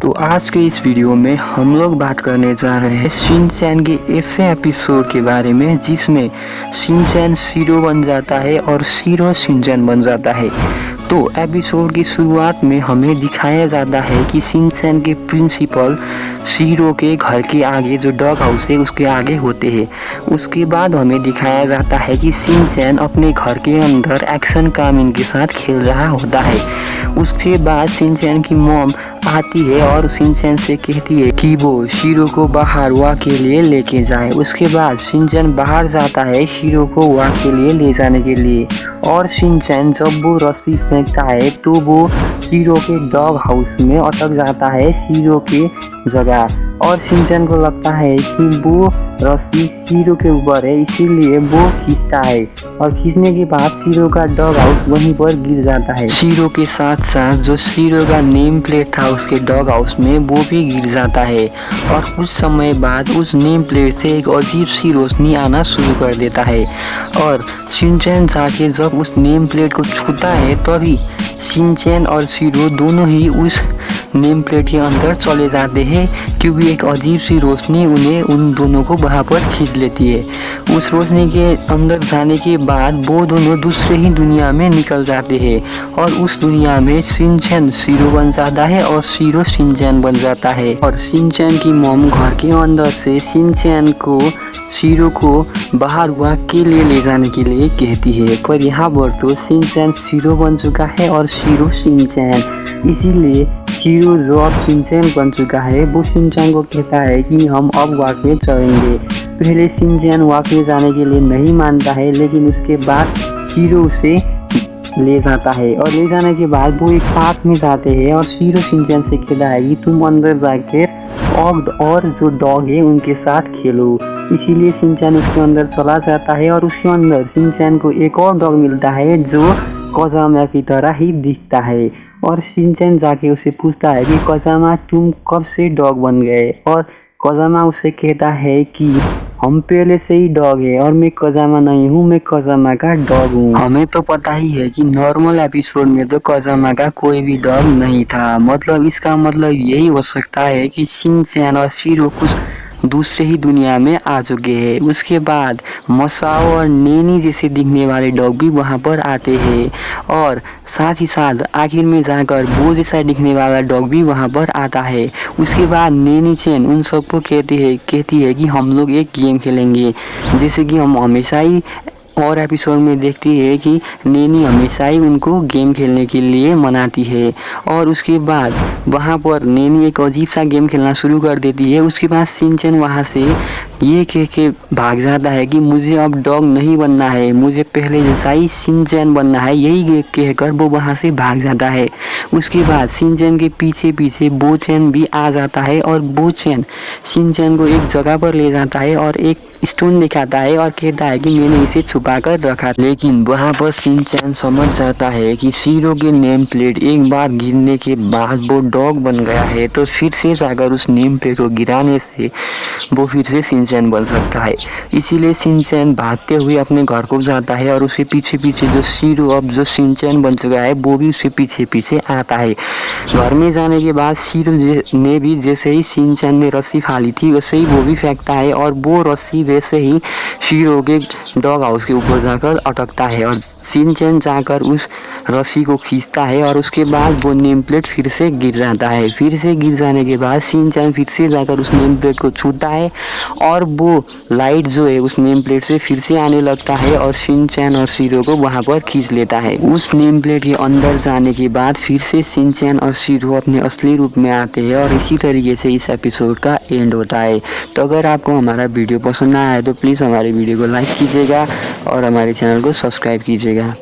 तो आज के इस वीडियो में हम लोग बात करने जा रहे हैं शिनचैन के ऐसे एपिसोड के बारे में जिसमें शिनचैन शीरो बन जाता है और शीरो शिनचैन बन जाता है। तो एपिसोड की शुरुआत में हमें दिखाया जाता है कि शिनचैन के प्रिंसिपल शीरो के घर के आगे जो डॉग हाउस है उसके आगे होते हैं। उसके बाद हमें दिखाया जाता है कि शिनचैन अपने घर के अंदर एक्शन कामिन के साथ खेल रहा होता है। उसके बाद शिनचैन की मॉम आती है और शिनचैन से कहती है कि वो शीरो को बाहर वॉक के लिए लेके जाए। उसके बाद शिनचैन बाहर जाता है शीरो को वॉक के लिए ले जाने के लिए, और शिनचैन जब वो रस्सी फेंकता है तो वो शीरो के डॉग हाउस में अटक जाता है शीरो के जगह, और शिनचैन को लगता है कि वो रस्सी शीरो के ऊपर है इसीलिए वो खींचता है, और खींचने के बाद शीरो का डॉग हाउस वहीं पर गिर जाता है। शीरो के साथ साथ जो शीरो का नेम प्लेट था उसके डॉग हाउस में वो भी गिर जाता है, और कुछ समय बाद उस नेम प्लेट से एक अजीब सी रोशनी आना शुरू कर देता है, और शिनचैन जाके जब उस नेम प्लेट को छूता है तभी शिनचैन और शीरो दोनों ही उस नेम प्लेट के अंदर चले जाते हैं, क्योंकि एक अजीब सी रोशनी उन्हें उन दोनों को वहाँ पर खींच लेती है। उस रोशनी के अंदर जाने के बाद वो दोनों दूसरे ही दुनिया में निकल जाते हैं, और उस दुनिया में शिनचैन शीरो बन जाता है और शीरो शिनचैन बन जाता है। और शिनचैन की मॉम घर के अंदर से शिनचैन को शीरो को बाहर वॉक के लिए ले जाने के लिए कहती है, पर यहाँ पर तो शिनचैन शीरो बन चुका है और शीरो शिनचैन, इसीलिए शीरो जो अब शिनचैन बन चुका है वो शिनचैन को कहता है कि हम अब वॉक में चलेंगे। पहले शिनचैन वॉक में जाने के लिए नहीं मानता है, लेकिन उसके बाद शीरो उसे ले जाता है, और ले जाने के बाद वो एक पार्क में जाते हैं, और शीरो शिनचैन से कहता है कि तुम अंदर जाकर और जो डॉग है उनके साथ खेलो। इसीलिए शिनचैन उसके अंदर चला जाता है, और उसके अंदर शिनचैन को एक और डॉग मिलता है जो कजामा की तरह ही दिखता है, और शिनचैन जाके उसे पूछता है कि कजामा तुम कब से डॉग बन गए, और कजामा उसे कहता है कि हम पहले से ही डॉग है और मैं कजामा नहीं हूँ, मैं कजामा का डॉग हूँ। हमें तो पता ही है कि नॉर्मल एपिसोड में तो कजामा का कोई भी डॉग नहीं था, मतलब इसका मतलब यही हो सकता है कि शिनचैन और शीरो कुछ दूसरे ही दुनिया में आ चुके हैं। उसके बाद मसाओ और नेनी जैसे दिखने वाले डॉग भी वहाँ पर आते हैं, और साथ ही साथ आखिर में जाकर वो जैसा दिखने वाला डॉग भी वहाँ पर आता है। उसके बाद नेनी चैन उन सबको कहती है कि हम लोग एक गेम खेलेंगे, जैसे कि हम हमेशा ही और एपिसोड में देखती है कि नेनी हमेशा ही उनको गेम खेलने के लिए मनाती है, और उसके बाद वहाँ पर नेनी एक अजीब सा गेम खेलना शुरू कर देती है। उसके बाद शिनचैन वहाँ से ये कह के भाग जाता है कि मुझे अब डॉग नहीं बनना है, मुझे पहले जैसा ही शिनचैन बनना है, यही कहकर वो वहाँ से भाग जाता है। उसके बाद शिनचैन के पीछे पीछे बोचैन भी आ जाता है, और बोचैन शिनचैन को एक जगह पर ले जाता है और एक स्टोन दिखाता है और कहता है कि मैंने इसे छुपा कर रखा। लेकिन वहाँ पर शिनचैन समझ जाता है कि शीरो के नेम प्लेट एक बार गिरने के बाद वो डॉग बन गया है, तो फिर से जाकर उस नेम प्लेट को गिराने से वो फिर से शिनचैन बन सकता है। इसीलिए शिनचैन भागते हुए अपने घर को जाता है, और उसके पीछे पीछे जो शीरो अब जो शिनचैन बन चुका है वो भी उसके पीछे पीछे आता है। घर में जाने के बाद शीरो ने भी जैसे ही शिनचैन ने रस्सी फाली थी वैसे ही वो भी फेंकता है, और वो रस्सी वैसे ही शीरो के डॉग हाउस के ऊपर जाकर अटकता है, और शिनचैन जाकर उस रस्सी को खींचता है, और उसके बाद वो नेम प्लेट फिर से गिर जाता है। फिर से गिर जाने के बाद शिनचैन फिर से जाकर उस नेम प्लेट को छूता है, और वो लाइट जो है उस नेम प्लेट से फिर से आने लगता है, और शिनचैन और शीरो को वहाँ पर खींच लेता है। उस नेम प्लेट के अंदर जाने के बाद फिर से शिनचैन और शीरो अपने असली रूप में आते हैं, और इसी तरीके से इस एपिसोड का एंड होता है। तो अगर आपको हमारा वीडियो पसंद आया है तो प्लीज़ हमारे वीडियो को लाइक कीजिएगा और हमारे चैनल को सब्सक्राइब कीजिएगा।